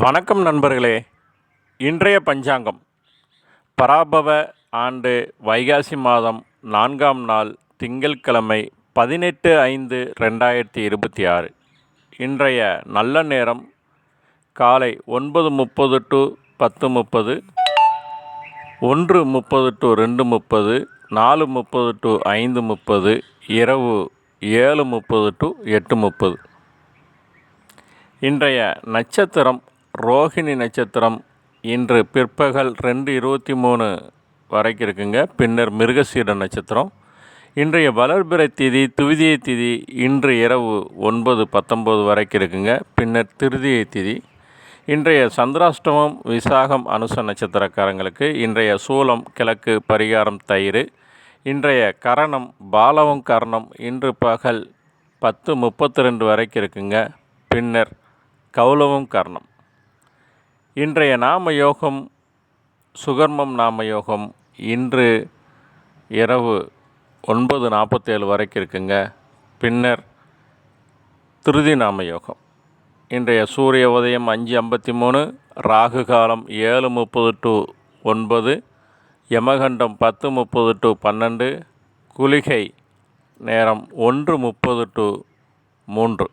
வணக்கம் நண்பர்களே. இன்றைய பஞ்சாங்கம் பராபவ ஆண்டு வைகாசி மாதம் 4ஆம் நாள் திங்கட்கிழமை 18/5/2026. இன்றைய நல்ல நேரம் காலை 9:30 to 10:30, 1:30 to 2:30, 4:30 to 5:30, இரவு 7:30 to 8:30. இன்றைய நட்சத்திரம் ரோஹிணி நட்சத்திரம். இன்று பிற்பகல் 2:23 வரைக்கும் இருக்குங்க. பின்னர் மிருகசீட நட்சத்திரம். இன்றைய வளர்பிறை திதி துவிதியை திதி இன்று இரவு 9:19 வரைக்கும் இருக்குங்க. பின்னர் திருதியை திதி. இன்றைய சந்திராஷ்டமம் விசாகம் அனுச நட்சத்திரக்காரங்களுக்கு. இன்றைய சூலம் கிழக்கு, பரிகாரம் தயிர். இன்றைய கரணம் பாலவம் கரணம். இன்று பகல் 10:32 வரைக்கும் இருக்குங்க. பின்னர் கௌலவம் கரணம். இன்றைய நாம யோகம் சுகர்மம் நாம யோகம். இன்று இரவு 9:47 வரைக்கும் இருக்குங்க. பின்னர் திருதி நாம யோகம். இன்றைய சூரிய உதயம் 5:53, ராகு காலம் 7:30 to 9, யமகண்டம் 10:30 to 12, குளிகை நேரம் 1:30 to 3.